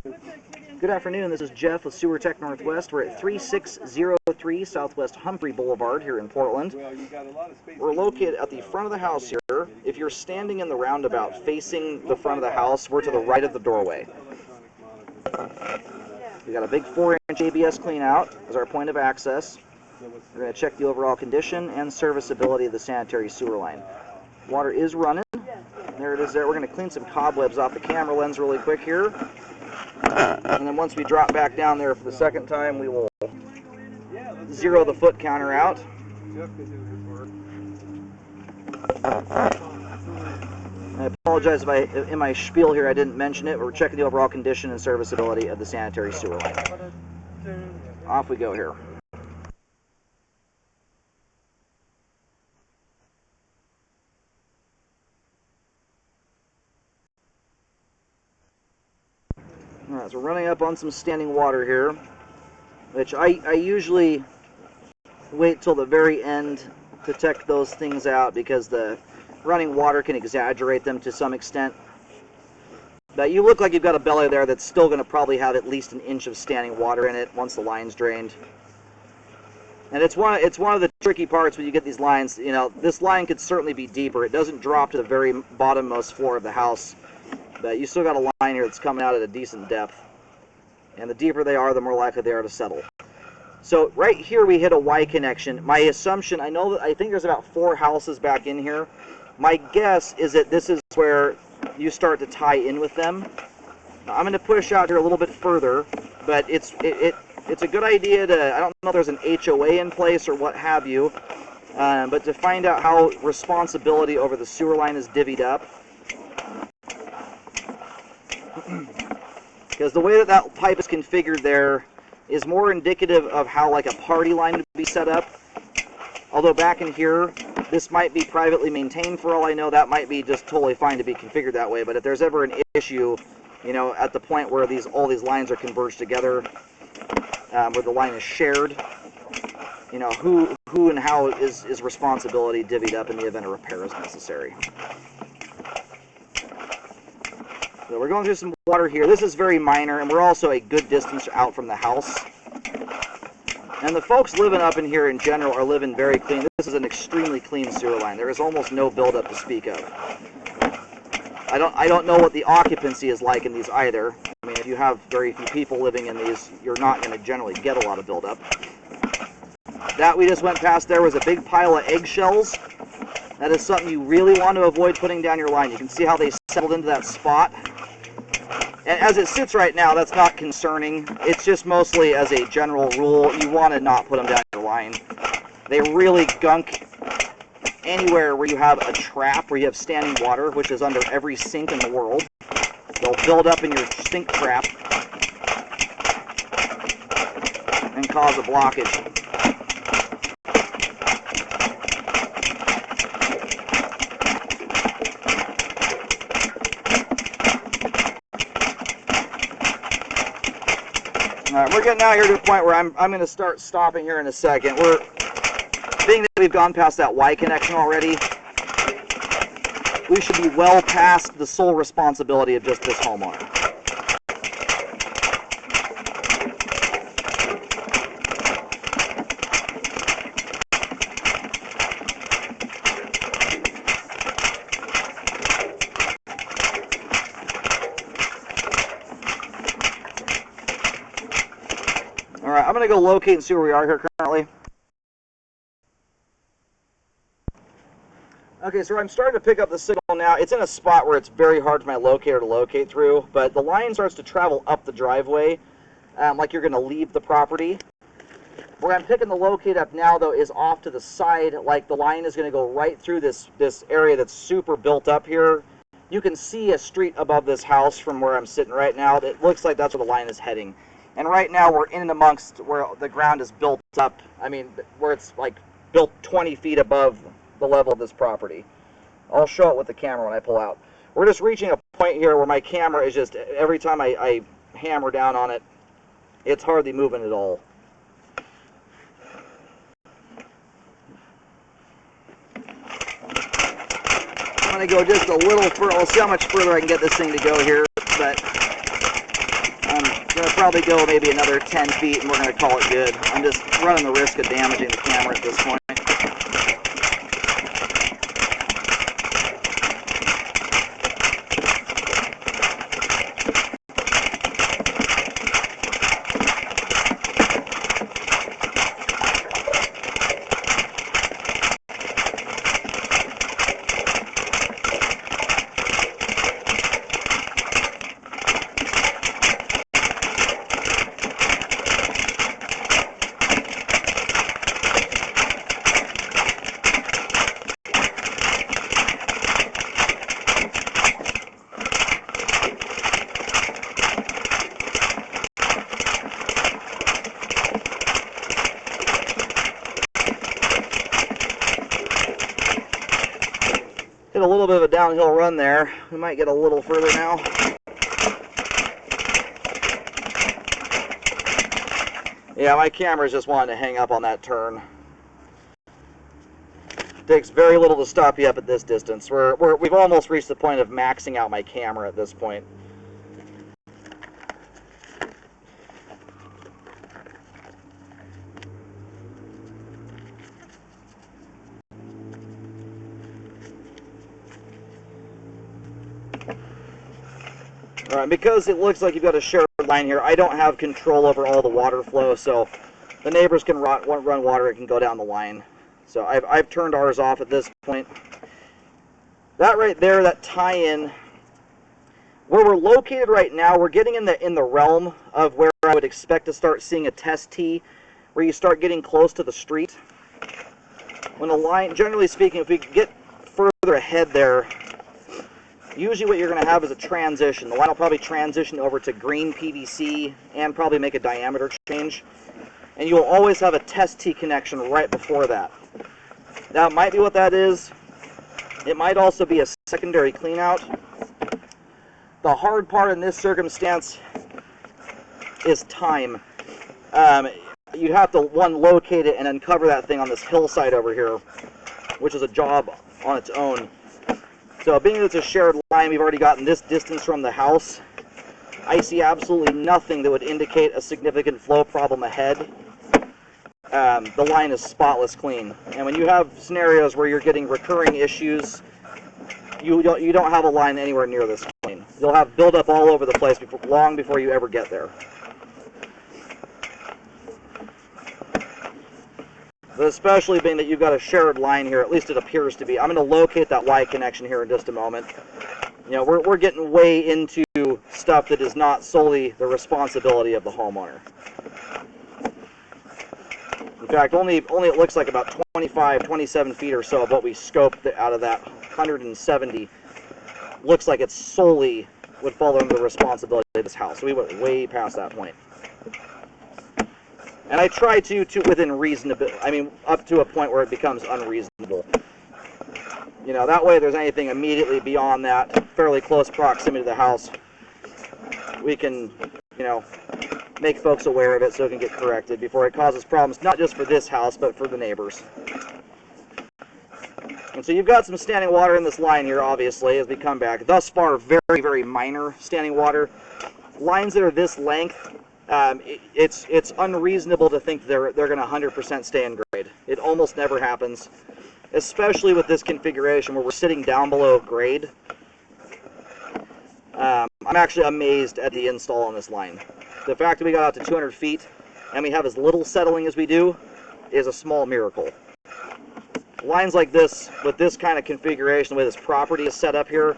Good afternoon, this is Jeff with Sewer Tech Northwest. We're at 3603 Southwest Humphrey Boulevard here in Portland. We're located at the front of the house here. If you're standing in the roundabout facing the front of the house, we're to the right of the doorway. We got a big 4-inch ABS clean out as our point of access. We're going to check the overall condition and serviceability of the sanitary sewer line. Water is running. There it is there. We're going to clean some cobwebs off the camera lens really quick here. And then once we drop back down there for the second time, we will zero the foot counter out. I apologize if in my spiel here I didn't mention it. We're checking the overall condition and serviceability of the sanitary sewer line. Off we go here. Alright, so we're running up on some standing water here, which I usually wait till the very end to check those things out because the running water can exaggerate them to some extent. But you look like you've got a belly there that's still going to probably have at least an inch of standing water in it once the line's drained. And it's one of the tricky parts when you get these lines. You know, this line could certainly be deeper. It doesn't drop to the very bottommost floor of the house. But you still got a line here that's coming out at a decent depth. And the deeper they are, the more likely they are to settle. So right here we hit a Y connection. My assumption, I think there's about 4 houses back in here. My guess is that this is where you start to tie in with them. Now, I'm going to push out here a little bit further, but it's a good idea to, I don't know if there's an HOA in place or what have you, but to find out how responsibility over the sewer line is divvied up. Because the way that pipe is configured there is more indicative of how like a party line would be set up. Although back in here, this might be privately maintained for all I know. That might be just totally fine to be configured that way. But if there's ever an issue, you know, at the point where all these lines are converged together, where the line is shared, you know, who and how is responsibility divvied up in the event a repair is necessary. So we're going through some water here. This is very minor, and we're also a good distance out from the house. And the folks living up in here in general are living very clean. This is an extremely clean sewer line. There is almost no buildup to speak of. I don't know what the occupancy is like in these either. I mean, if you have very few people living in these, you're not going to generally get a lot of buildup. That we just went past there was a big pile of eggshells. That is something you really want to avoid putting down your line. You can see how they settled into that spot. And as it sits right now, that's not concerning. It's just mostly as a general rule, you want to not put them down your line. They really gunk anywhere where you have a trap, where you have standing water, which is under every sink in the world. They'll build up in your sink trap and cause a blockage. Alright, we're getting out here to a point where I'm going to start stopping here in a second. Being that we've gone past that Y connection already, we should be well past the sole responsibility of just this homeowner. Alright, I'm going to go locate and see where we are here currently. Okay, so I'm starting to pick up the signal now. It's in a spot where it's very hard for my locator to locate through, but the line starts to travel up the driveway, like you're going to leave the property. Where I'm picking the locate up now, though, is off to the side, like the line is going to go right through this area that's super built up here. You can see a street above this house from where I'm sitting right now. It looks like that's where the line is heading. And right now we're in and amongst where the ground is built up. I mean, where it's like built 20 feet above the level of this property. I'll show it with the camera when I pull out. We're just reaching a point here where my camera is just, every time I hammer down on it, it's hardly moving at all. I'm going to go just a little further. We'll see how much further I can get this thing to go here. But Gonna probably go maybe another 10 feet and we're gonna call it good. I'm just running the risk of damaging the camera at this point. Hit a little bit of a downhill run there. We might get a little further now. Yeah, my camera's just wanting to hang up on that turn. It takes very little to stop you up at this distance. We've almost reached the point of maxing out my camera at this point. Alright, because it looks like you've got a shared line here, I don't have control over all the water flow, so the neighbors can run water, it can go down the line. So I've turned ours off at this point. That right there, that tie-in, where we're located right now, we're getting in the realm of where I would expect to start seeing a test tee, where you start getting close to the street. When a line, generally speaking, if we get further ahead there, usually what you're going to have is a transition. The line will probably transition over to green PVC and probably make a diameter change. And you will always have a test tee connection right before that. Now, it might be what that is. It might also be a secondary cleanout. The hard part in this circumstance is time. You have to, one, locate it and uncover that thing on this hillside over here, which is a job on its own. So being that it's a shared line, we've already gotten this distance from the house. I see absolutely nothing that would indicate a significant flow problem ahead. The line is spotless clean. And when you have scenarios where you're getting recurring issues, you don't have a line anywhere near this clean. You'll have buildup all over the place long before you ever get there. But especially being that you've got a shared line here, at least it appears to be. I'm going to locate that Y connection here in just a moment. You know, we're getting way into stuff that is not solely the responsibility of the homeowner. In fact, only it looks like about 25, 27 feet or so of what we scoped out of that 170 looks like it solely would fall under the responsibility of this house. So we went way past that point. And I try to within reasonable, I mean, up to a point where it becomes unreasonable. You know, that way if there's anything immediately beyond that, fairly close proximity to the house, we can, you know, make folks aware of it so it can get corrected before it causes problems, not just for this house, but for the neighbors. And so you've got some standing water in this line here, obviously, as we come back. Thus far, very, very minor standing water. Lines that are this length, it's unreasonable to think they're going to 100% stay in grade. It almost never happens, especially with this configuration where we're sitting down below grade. I'm actually amazed at the install on this line. The fact that we got out to 200 feet and we have as little settling as we do is a small miracle. Lines like this, with this kind of configuration, the way this property is set up here,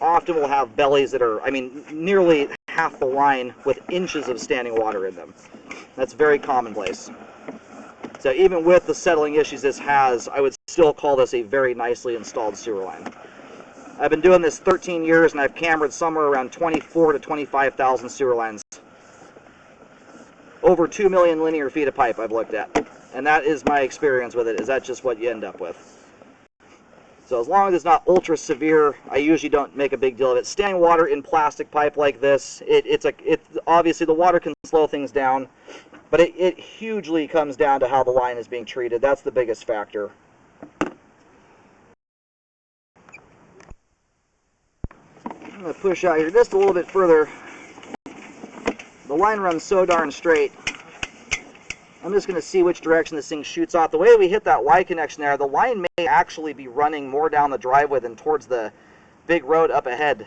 often will have bellies that are, I mean, nearly half the line with inches of standing water in them. That's very commonplace. So even with the settling issues this has, I would still call this a very nicely installed sewer line. I've been doing this 13 years and I've cambered somewhere around 24 to 25,000 sewer lines. Over 2 million linear feet of pipe I've looked at. And that is my experience with it, is that's just what you end up with. So as long as it's not ultra severe, I usually don't make a big deal of it. Standing water in plastic pipe like this, it's obviously the water can slow things down, but it hugely comes down to how the line is being treated. That's the biggest factor. I'm going to push out here just a little bit further. The the line runs so darn straight. I'm just going to see which direction this thing shoots off. The way we hit that Y connection there, the line may actually be running more down the driveway than towards the big road up ahead.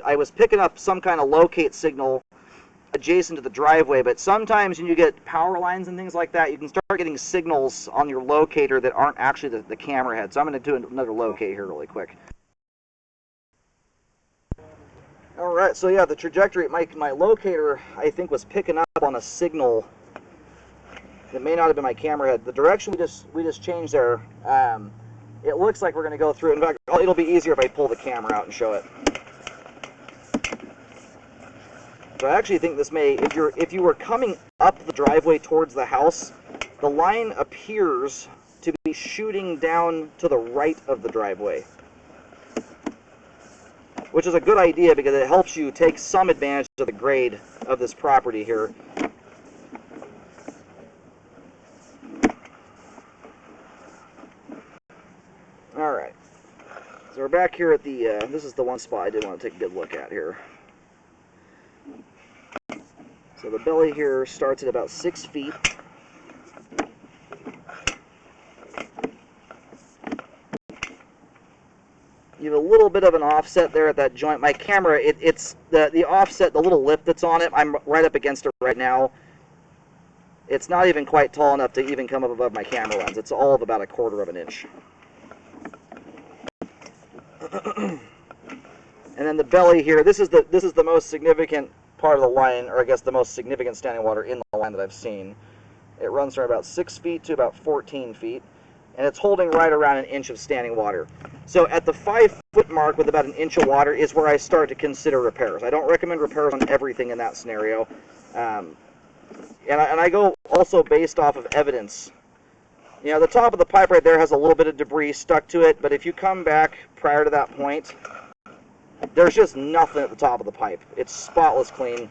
I was picking up some kind of locate signal adjacent to the driveway, but sometimes when you get power lines and things like that, you can start getting signals on your locator that aren't actually the camera head. So I'm going to do another locate here really quick. Alright, so yeah, the trajectory, my locator, I think, was picking up on a signal that may not have been my camera head. The direction we just changed there, it looks like we're going to go through. In fact, it'll be easier if I pull the camera out and show it. So I actually think this may, if you were coming up the driveway towards the house, the line appears to be shooting down to the right of the driveway, which is a good idea because it helps you take some advantage of the grade of this property here. Alright, so we're back here at the, this is the one spot I did want to take a good look at here. So the belly here starts at about 6 feet. You have a little bit of an offset there at that joint. My camera, it's the offset, the little lip that's on it, I'm right up against it right now. It's not even quite tall enough to even come up above my camera lens. It's all of about 1/4 of an inch. And then the belly here, this is the most significant part of the line, or I guess the most significant standing water in the line that I've seen. It runs from about 6 feet to about 14 feet, and it's holding right around 1 inch of standing water. So at the 5-foot mark with about 1 inch of water is where I start to consider repairs. I don't recommend repairs on everything in that scenario. And I go also based off of evidence. You know, the top of the pipe right there has a little bit of debris stuck to it, but if you come back prior to that point, there's just nothing at the top of the pipe. It's spotless clean.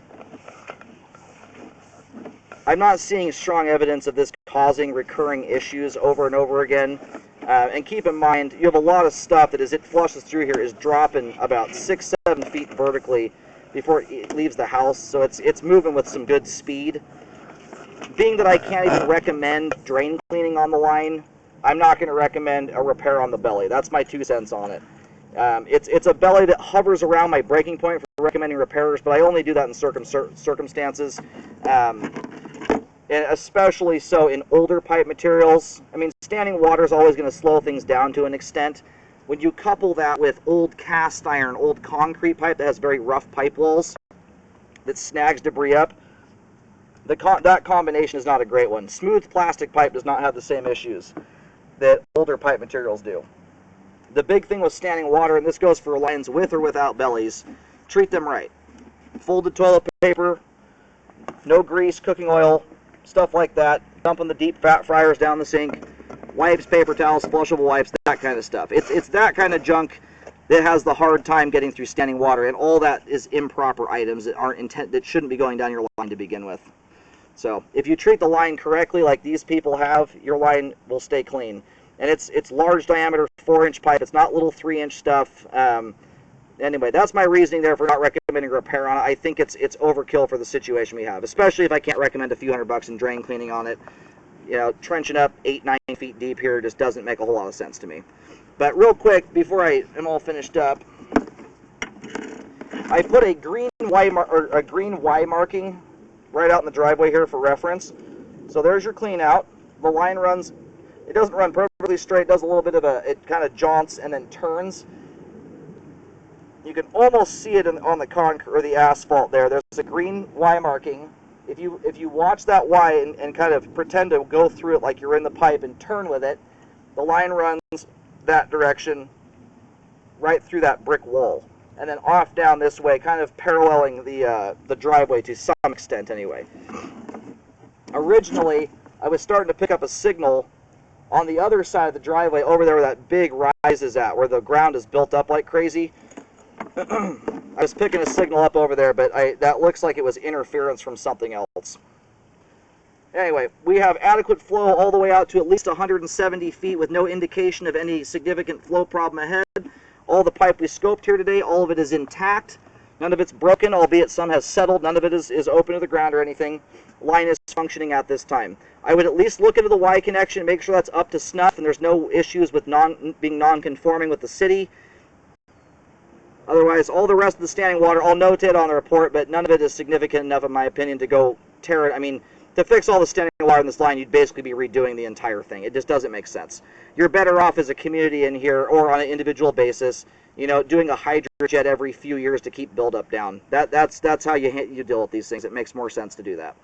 I'm not seeing strong evidence of this causing recurring issues over and over again. And keep in mind, you have a lot of stuff that as it flushes through here is dropping about 6-7 feet vertically before it leaves the house. So it's moving with some good speed. Being that I can't even recommend drain cleaning on the line, I'm not going to recommend a repair on the belly. That's my 2 cents on it. It's a belly that hovers around my breaking point for recommending repairs, but I only do that in circumstances, and especially so in older pipe materials. I mean, standing water is always going to slow things down to an extent. When you couple that with old cast iron, old concrete pipe that has very rough pipe walls that snags debris up, that combination is not a great one. Smooth plastic pipe does not have the same issues that older pipe materials do. The big thing with standing water, and this goes for lines with or without bellies, treat them right. Folded toilet paper, no grease, cooking oil, stuff like that. Dumping the deep fat fryers down the sink, wipes, paper towels, flushable wipes, that kind of stuff. It's that kind of junk that has the hard time getting through standing water, and all that is improper items that shouldn't be going down your line to begin with. So if you treat the line correctly, like these people have, your line will stay clean. And it's large diameter 4-inch pipe. It's not little 3-inch stuff. Anyway, that's my reasoning there for not recommending repair on it. I think it's overkill for the situation we have, especially if I can't recommend a few $100 in drain cleaning on it. You know, trenching up 8-9 feet deep here just doesn't make a whole lot of sense to me. But real quick, before I am all finished up, I put a green Y marking right out in the driveway here for reference. So there's your clean out. The line runs. It doesn't run perfectly straight. It does a little bit of it kind of jaunts and then turns. You can almost see it on the concrete or the asphalt there. There's a green Y marking. If you watch that Y and kind of pretend to go through it like you're in the pipe and turn with it, the line runs that direction right through that brick wall, and then off down this way, kind of paralleling the driveway to some extent anyway. Originally, I was starting to pick up a signal on the other side of the driveway over there where that big rise is at, where the ground is built up like crazy. I was picking a signal up over there, but that looks like it was interference from something else. Anyway, we have adequate flow all the way out to at least 170 feet with no indication of any significant flow problem ahead. All the pipe we scoped here today, all of it is intact. None of it's broken, albeit some has settled. None of it is open to the ground or anything. Line is functioning at this time. I would at least look into the Y connection, make sure that's up to snuff and there's no issues with being non-conforming with the city. Otherwise, all the rest of the standing water, I'll notate on the report, but none of it is significant enough, in my opinion, to go tear it. I mean, to fix all the standing water in this line, you'd basically be redoing the entire thing. It just doesn't make sense. You're better off as a community in here, or on an individual basis, doing a hydrojet every few years to keep buildup down. That's how you deal with these things. It makes more sense to do that.